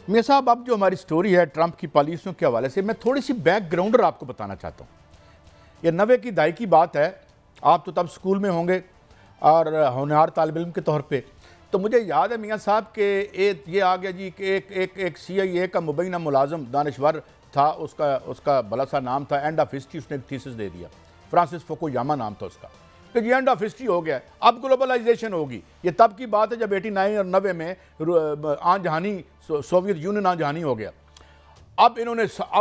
मेरे साहब, अब जो हमारी स्टोरी है ट्रंप की पॉलिसियों के हवाले से, मैं थोड़ी सी बैकग्राउंडर आपको बताना चाहता हूँ। ये 90 की दहाई की बात है, आप तो तब स्कूल में होंगे और होनहार तालिब इल्म के तौर पे। तो मुझे याद है मियाँ साहब के ये आ गया जी कि एक CIA का मुबैना मुलाजम दानश्वर था, उसका बड़ा सा नाम था, एंड ऑफ हिस्ट्री, उसने एक थीसिस दे दिया, फ्रांसिस फुकुयामा नाम था उसका, कि ये एंड ऑफ हिस्ट्री हो गया है, अब ग्लोबलाइजेशन होगी। ये तब की बात है जब 89 और 90 में आन जहानी सोवियत यूनियन आन जहानी हो गया। अब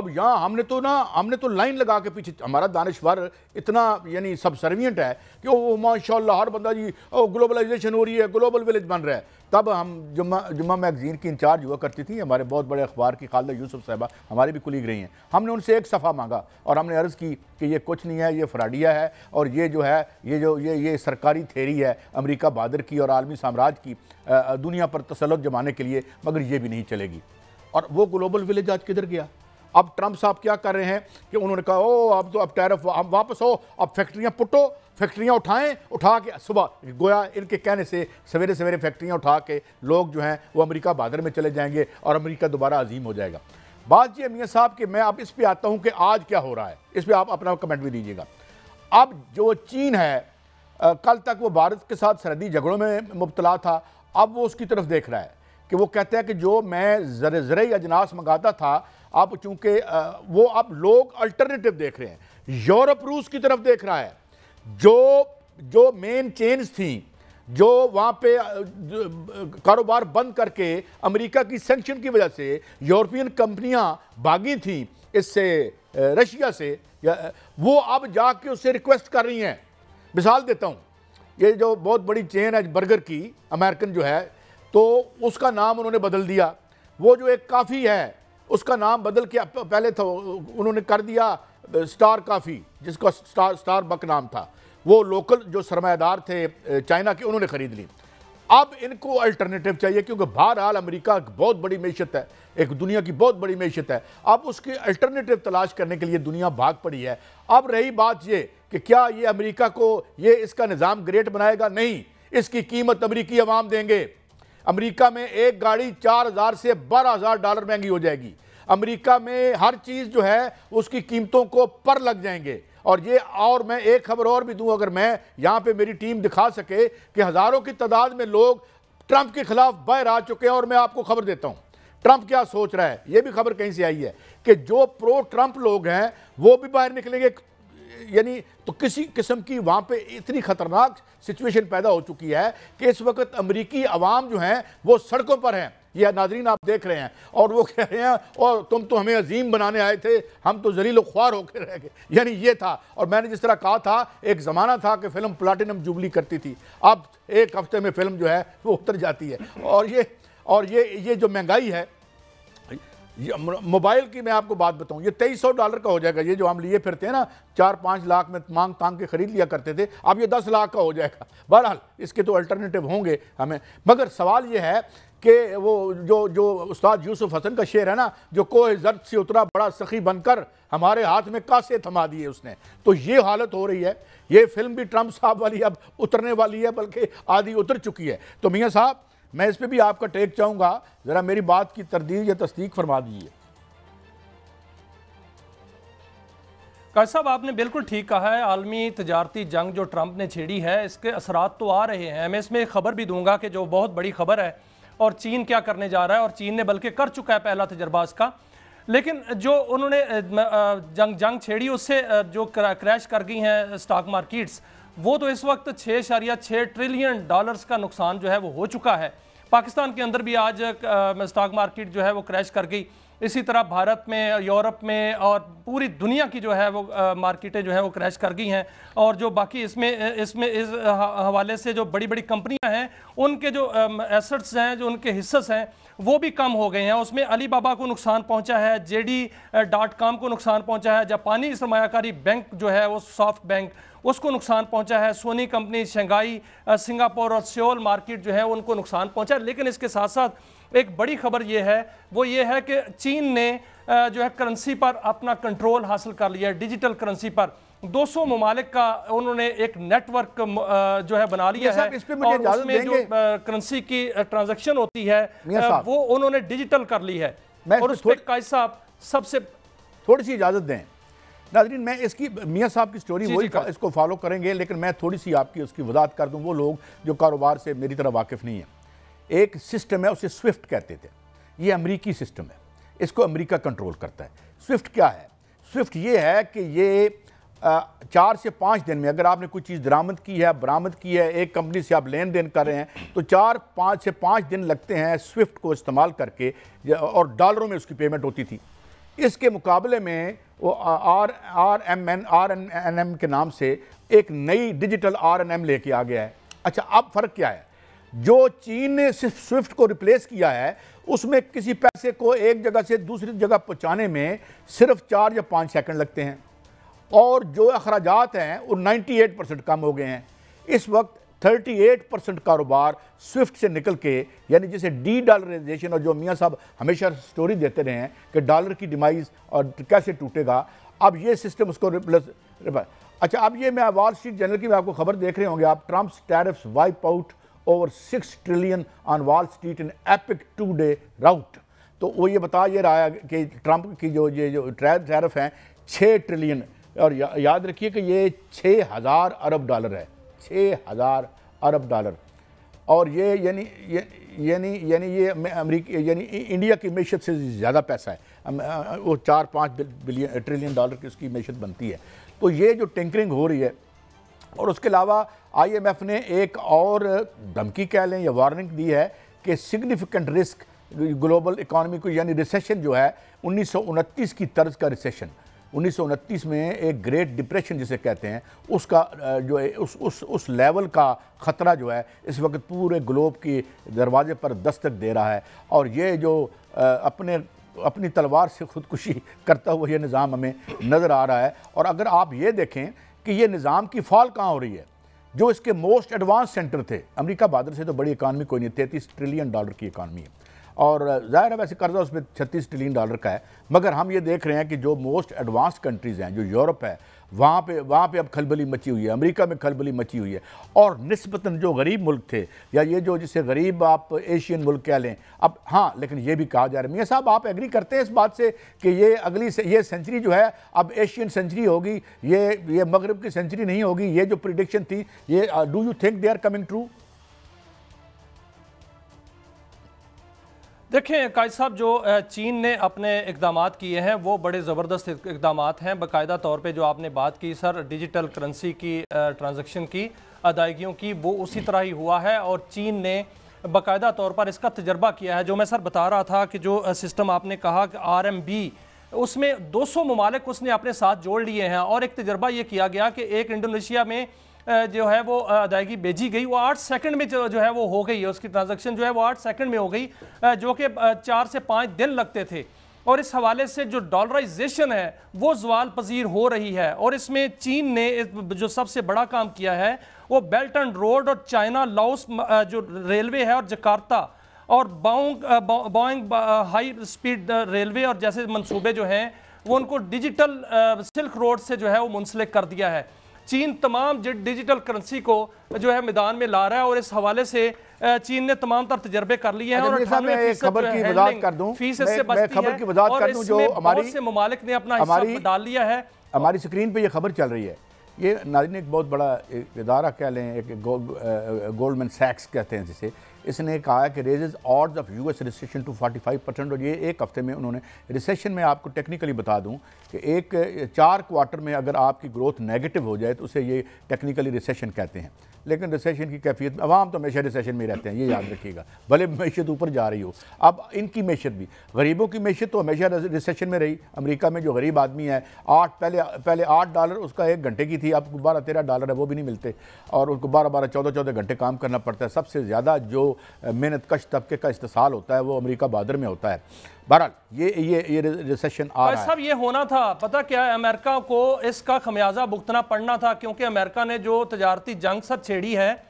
यहाँ हमने तो लाइन लगा के पीछे, हमारा दानिश्वर इतना यानी सब सर्वियंट है कि वो माशाल्लाह हर बंदा जी ग्लोबलाइजेशन हो रही है, ग्लोबल विलेज बन रहा है। तब हम जुम्मा मैगजीन की इंचार्ज हुआ करती थी, हमारे बहुत बड़े अखबार की खालिदा यूसुफ साहबा हमारी भी कुलीग रही हैं। हमने उनसे एक सफ़ा मांगा और हमने अर्ज़ की कि ये कुछ नहीं है, ये फ्राडिया है और ये जो है ये सरकारी थेरी है अमेरिका बहादुर की और आलमी साम्राज्य की दुनिया पर तसल्लुत जमाने के लिए, मगर ये भी नहीं चलेगी। और वो ग्लोबल विलेज आज किधर गया? अब ट्रंप साहब क्या कर रहे हैं कि उन्होंने कहा अब टैरिफ वापस हो, अब फैक्ट्रियां पुटो, फैक्ट्रियां उठा के सुबह, गोया इनके कहने से सवेरे सवेरे फैक्ट्रियां उठा के लोग जो हैं वो अमेरिका बहादुर में चले जाएंगे और अमेरिका दोबारा अजीम हो जाएगा। बात ये मियाँ साहब कि मैं अब इस पे आता हूँ कि आज क्या हो रहा है, इस पर आप अपना कमेंट भी दीजिएगा। अब जो चीन है, कल तक वो भारत के साथ सरहदी झगड़ों में मुब्तला था, अब वो उसकी तरफ देख रहा है कि वो कहते हैं कि जो मैं ज़रई अजनास मंगाता था, अब चूंकि वो अब लोग अल्टरनेटिव देख रहे हैं, यूरोप रूस की तरफ देख रहा है। जो मेन चेन्स थी, जो वहाँ पे कारोबार बंद करके अमेरिका की सैंक्शन की वजह से यूरोपियन कंपनियां भागी थीं इससे, रशिया से, वो अब जाके उससे रिक्वेस्ट कर रही हैं। मिसाल देता हूँ, ये जो बहुत बड़ी चेन है बर्गर की, अमेरिकन जो है, तो उसका नाम उन्होंने बदल दिया। वो जो एक काफ़ी है उसका नाम बदल के पहले था उन्होंने कर दिया स्टार काफ़ी, जिसका स्टार बक नाम था। वो लोकल जो सरमायादार थे चाइना के, उन्होंने ख़रीद ली। अब इनको अल्टरनेटिव चाहिए क्योंकि बहरहाल अमेरिका बहुत बड़ी मैशत है, एक दुनिया की बहुत बड़ी मैशत है। अब उसकी अल्टरनेटिव तलाश करने के लिए दुनिया भाग पड़ी है। अब रही बात ये कि क्या ये अमेरिका को ये इसका निज़ाम ग्रेट बनाएगा? नहीं, इसकी कीमत अमेरिकी अवाम देंगे। अमेरिका में एक गाड़ी 4,000 से 12,000 डॉलर महंगी हो जाएगी। अमेरिका में हर चीज़ जो है उसकी कीमतों को पर लग जाएंगे। और मैं एक खबर और भी दूं, अगर मैं यहाँ पे मेरी टीम दिखा सके कि हज़ारों की तादाद में लोग ट्रंप के खिलाफ बाहर आ चुके हैं। और मैं आपको खबर देता हूँ ट्रंप क्या सोच रहा है, ये भी खबर कहीं से आई है कि जो प्रो ट्रंप लोग हैं वो भी बाहर निकलेंगे। यानी तो किसी किस्म की वहाँ पे इतनी खतरनाक सिचुएशन पैदा हो चुकी है कि इस वक्त अमेरिकी अवाम जो हैं वो सड़कों पर हैं। ये नाज़रीन आप देख रहे हैं, और वो कह रहे हैं और तुम तो हमें अजीम बनाने आए थे, हम तो जलील ख्वार होकर रह गए। यानी ये था। और मैंने जिस तरह कहा था, एक ज़माना था कि फ़िल्म प्लाटिनम जुबली करती थी, अब एक हफ्ते में फ़िल्म जो है वो उतर जाती है। और ये जो महंगाई है, मोबाइल की मैं आपको बात बताऊं, ये $2300 का हो जाएगा। ये जो हम लिए फिरते हैं ना, 4-5 लाख में मांग तांग के खरीद लिया करते थे, अब ये 10 लाख का हो जाएगा। बहरहाल इसके तो अल्टरनेटिव होंगे हमें, मगर सवाल ये है कि वो जो उस्ताद यूसुफ हसन का शेर है ना, जो कोह जर्द से उतरा बड़ा सखी बनकर हमारे हाथ में कासे थमा दिए उसने, तो ये हालत हो रही है। ये फिल्म भी ट्रंप साहब वाली अब उतरने वाली है, बल्कि आधी उतर चुकी है। तो मियाँ साहब, मैं इस पे भी आपका टेक चाहूंगा, जरा मेरी बात की तरदीद या तस्दीक फरमा दीजिए। काजी साहब, आपने बिल्कुल ठीक कहा है। आलमी तजारती जंग जो ट्रंप ने छेड़ी है, इसके असरात तो आ रहे हैं। मैं इसमें एक खबर भी दूंगा कि जो बहुत बड़ी खबर है, और चीन क्या करने जा रहा है, और चीन ने बल्कि कर चुका है पहला तजर्बा इसका। लेकिन जो उन्होंने जंग छेड़ी, उससे जो क्रैश कर गई हैं स्टॉक मार्केट्स, वो तो इस वक्त $6.6 ट्रिलियन का नुकसान जो है वो हो चुका है। पाकिस्तान के अंदर भी आज स्टॉक मार्केट जो है वो क्रैश कर गई। इसी तरह भारत में, यूरोप में और पूरी दुनिया की जो है वो मार्केटें जो है वो क्रैश कर गई हैं। और जो बाकी इस हवाले से जो बड़ी बड़ी कंपनियां हैं, उनके जो एसेट्स हैं, जो उनके हिस्सेस हैं, वो भी कम हो गए हैं। उसमें अली बाबा को नुकसान पहुंचा है, JD.com को नुकसान पहुंचा है, जापानी सरमायाकारी बैंक जो है वो सॉफ्ट बैंक, उसको नुकसान पहुंचा है, सोनी कंपनी, शंघाई, सिंगापुर और सियोल मार्केट जो है उनको नुकसान पहुंचा है। लेकिन इसके साथ साथ एक बड़ी खबर ये है, वो ये है कि चीन ने जो है करेंसी पर अपना कंट्रोल हासिल कर लिया है, डिजिटल करेंसी पर। 200 ममालिक का उन्होंने एक नेटवर्क जो है बना लिया है, और उसमें जो करेंसी की ट्रांजैक्शन होती है वो उन्होंने डिजिटल कर ली है। और उस पर कायद साहब सबसे थोड़ी सी इजाज़त दें नाज़रीन, मैं इसकी मियाँ साहब की स्टोरी वही इसको फॉलो करेंगे, लेकिन मैं थोड़ी सी आपकी उसकी वजाहत कर दूँ। वो लोग जो कारोबार से मेरी तरह वाकिफ़ नहीं है, एक सिस्टम है, उसे स्विफ्ट कहते थे। ये अमरीकी सिस्टम है, इसको अमेरिका कंट्रोल करता है। स्विफ्ट क्या है? स्विफ्ट ये है कि ये 4 से 5 दिन में अगर आपने कोई चीज़ दरामद की है, बरामद की है, एक कंपनी से आप लेन देन कर रहे हैं, तो 4 से 5 दिन लगते हैं स्विफ्ट को इस्तेमाल करके, और डॉलरों में उसकी पेमेंट होती थी। इसके मुकाबले में वो RNM के नाम से एक नई डिजिटल RNM लेके आ गया है। अच्छा, अब फ़र्क क्या है? जो चीन ने सिर्फ स्विफ्ट को रिप्लेस किया है, उसमें किसी पैसे को एक जगह से दूसरी जगह पहुंचाने में सिर्फ 4 या 5 सेकंड लगते हैं, और जो अखराजात हैं वो 98% कम हो गए हैं। इस वक्त 38% कारोबार स्विफ्ट से निकल के, यानी जिसे डी डॉलराइजेशन, और जो मियाँ साहब हमेशा स्टोरी देते रहे हैं कि डॉलर की डिमाइज और कैसे टूटेगा, अब ये सिस्टम उसको रिप्लेस। अच्छा, अब ये मैं वॉल स्ट्रीट जर्नल की आपको खबर देख रहे होंगे आप, Trump's tariffs wipe out over 6 trillion on wall street in epic 2-day राउट। तो वो ये बता ये रहा है कि ट्रम्प की जो टैरिफ हैं 6 ट्रिलियन, और याद रखिए कि ये 6000 अरब डॉलर है, 6000 अरब डॉलर। और ये यानी ये अमेरिका यानी इंडिया की मैशत से ज़्यादा पैसा है। वो 4-5 ट्रिलियन डॉलर की उसकी मैशत बनती है। तो ये जो टिंकरिंग हो रही है, और उसके अलावा IMF ने एक और धमकी कह लें या वार्निंग दी है कि सिग्निफिकेंट रिस्क ग्लोबल इकॉनमी को, यानी रिसेशन जो है 1929 की तर्ज का रिसेशन, 1929 में एक ग्रेट डिप्रेशन जिसे कहते हैं, उसका जो है उस लेवल का ख़तरा जो है इस वक्त पूरे ग्लोब के दरवाजे पर दस्तक दे रहा है। और ये जो अपनी तलवार से खुदकुशी करता हुआ ये निज़ाम हमें नज़र आ रहा है। और अगर आप ये देखें कि ये निज़ाम की फॉल कहाँ हो रही है, जो इसके मोस्ट एडवांस सेंटर थे, अमेरिका बहादुर से तो बड़ी इकानमी कोई नहीं, 33 ट्रिलियन डॉलर की इकानमी है, और ज़ाहिर है वैसे कर्जा उसमें 36 ट्रिलियन डॉलर का है। मगर हम ये देख रहे हैं कि जो मोस्ट एडवांस्ड कंट्रीज़ हैं, जो यूरोप है, वहाँ पे अब खलबली मची हुई है, अमेरिका में खलबली मची हुई है। और निस्बतन जो गरीब मुल्क थे, या ये जो जिसे गरीब आप एशियन मुल्क कह लें, अब हाँ, लेकिन ये भी कहा जा रहा है, मियाँ साहब आप एग्री करते हैं इस बात से कि ये ये सेंचुरी जो है अब एशियन सेंचुरी होगी, ये मगरब की सेंचुरी नहीं होगी? ये जो प्रिडिक्शन थी, ये do you think they are coming true? देखें कायद साहब, जो चीन ने अपने इकदाम किए हैं वो बड़े ज़बरदस्त इकदाम हैं। बाकायदा तौर पे जो आपने बात की सर डिजिटल करेंसी की ट्रांजैक्शन की अदायगियों की, वो उसी तरह ही हुआ है, और चीन ने बाकायदा तौर पर इसका तजर्बा किया है। जो मैं सर बता रहा था कि जो सिस्टम आपने कहा कि RMB, उसमें 200 ममालिक उसने अपने साथ जोड़ लिए हैं, और एक तजर्बा ये किया गया कि एक इंडोनेशिया में जो है वो अदायगी भेजी गई, वो 8 सेकंड में जो है वो हो गई है, उसकी ट्रांजैक्शन जो है वो 8 सेकंड में हो गई, जो कि 4 से 5 दिन लगते थे। और इस हवाले से जो डॉलराइजेशन है वो ज़वाल पजीर हो रही है। और इसमें चीन ने जो सबसे बड़ा काम किया है वो बेल्ट एंड रोड और चाइना लाओस जो रेलवे है, और जकार्ता और बोइंग हाई स्पीड रेलवे और जैसे मंसूबे जो हैं वो उनको डिजिटल सिल्क रोड से जो है वो मुंसलिक कर दिया है। चीन तमाम डिजिटल करेंसी को जो है मैदान में ला रहा है, और इस हवाले से चीन ने तमाम तर तजर्बे कर लिए हैं। और 98% खबर की वजाहत कर दूं, फीस इससे बचती है, और इसमें बहुत से ममालिक ने अपना हिस्सा डाल लिया है। हमारी स्क्रीन पे ये खबर चल रही है, ये नाज़रीन एक बहुत बड़ा इदारा कह लें, एक गोल्डमैन सैक्स कहते हैं जिसे, इसने कहा कि raises odds of US recession to 45%। और ये एक हफ्ते में उन्होंने रिसेशन में, आपको टेक्निकली बता दूं कि 4 क्वार्टर में अगर आपकी ग्रोथ नेगेटिव हो जाए तो उसे ये टेक्निकली रिसेशन कहते हैं। लेकिन रिसेशन की कैफियत, अवाम तो हमेशा रिसेशन में रहते हैं, ये याद रखिएगा, भले मैशत ऊपर जा रही हो। अब इनकी मैशत भी, गरीबों की मैशत तो हमेशा रिसेशन में रही। अमेरिका में जो गरीब आदमी है, पहले $8 उसका 1 घंटे की थी, अब $12-13 है, वो भी नहीं मिलते, और उनको 12-12, 14-14 घंटे काम करना पड़ता है। सबसे ज़्यादा जो मेहनत कश तबके का इस्तेसाल होता है वो अमेरिका बहादुर में होता है। बहरहाल ये रिसेशन आ रहा है। सब ये होना था, पता क्या है, अमेरिका को इसका खमियाजा भुगतना पड़ना था, क्योंकि अमेरिका ने जो तजारती जंग सर छेड़ी है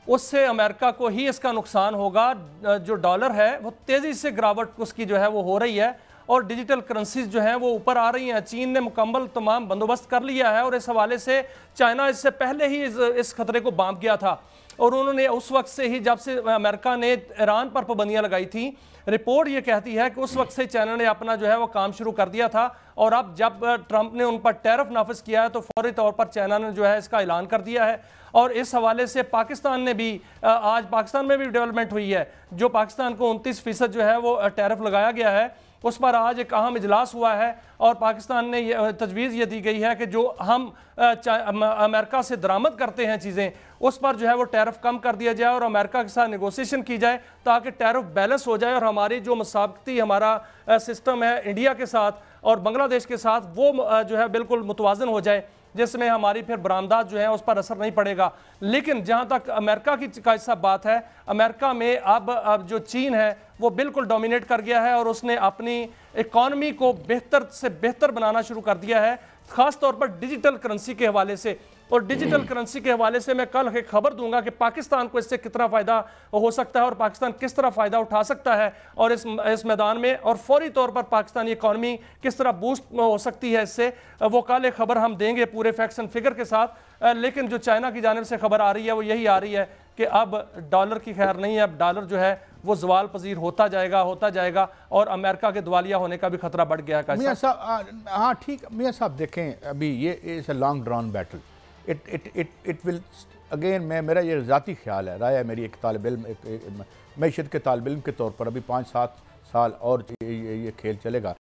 उससे अमेरिका को ही इसका नुकसान होगा। जो डॉलर है वो तेज़ी से गिरावट उसकी जो है वो हो रही है, और डिजिटल करेंसीज जो हैं वो ऊपर आ रही हैं। चीन ने मुकम्मल तमाम बंदोबस्त कर लिया है और इस हवाले से चाइना इससे पहले ही इस खतरे को भांप गया था और उन्होंने उस वक्त से ही, जब से अमेरिका ने ईरान पर पाबंदियां लगाई थी, रिपोर्ट ये कहती है कि उस वक्त से चाइना ने अपना जो है वो काम शुरू कर दिया था। और अब जब ट्रंप ने उन पर टैरिफ नाफिज किया है तो फौरी तौर पर चाइना ने जो है इसका ऐलान कर दिया है। और इस हवाले से पाकिस्तान ने भी, आज पाकिस्तान में भी डेवलपमेंट हुई है। जो पाकिस्तान को 29% जो है वो टैरिफ लगाया गया है, उस पर आज एक अहम इजलास हुआ है और पाकिस्तान ने तजवीज़ ये दी गई है कि जो हम अमेरिका से दरामद करते हैं चीज़ें, उस पर जो है वो टैरिफ कम कर दिया जाए और अमेरिका के साथ नेगोशिएशन की जाए ताकि टैरिफ बैलेंस हो जाए और हमारी जो मुसाबकती हमारा सिस्टम है इंडिया के साथ और बांग्लादेश के साथ, वो जो है बिल्कुल मुतवाज़न हो जाए, जिसमें हमारी फिर बरामदात जो है उस पर असर नहीं पड़ेगा। लेकिन जहाँ तक अमेरिका की का सब बात है, अमेरिका में अब जो चीन है वो बिल्कुल डोमिनेट कर गया है और उसने अपनी इकॉनमी को बेहतर से बेहतर बनाना शुरू कर दिया है, ख़ास तौर पर डिजिटल करेंसी के हवाले से। और डिजिटल करेंसी के हवाले से मैं कल एक खबर दूंगा कि पाकिस्तान को इससे कितना फ़ायदा हो सकता है और पाकिस्तान किस तरह फ़ायदा उठा सकता है और इस मैदान में, और फौरी तौर पर पाकिस्तानी इकॉनमी किस तरह बूस्ट हो सकती है इससे, वो कल एक खबर हम देंगे पूरे फैक्ट्स एंड फिगर के साथ। लेकिन जो चाइना की जानिब से खबर आ रही है वो यही आ रही है कि अब डॉलर की खैर नहीं है, अब डॉलर जो है वो जवाल पजीर होता जाएगा और अमेरिका के दिवालिया होने का भी खतरा बढ़ गया है। मियां साहब, हाँ ठीक, मियां साहब देखें, अभी ये is a long drawn battle. It will again, मेरा ये ज़ाती ख्याल है, राय है मेरी, एक तालिब इल्म, मैशत के तालिब इल्म के तौर पर, अभी 5-7 साल और ये खेल चलेगा।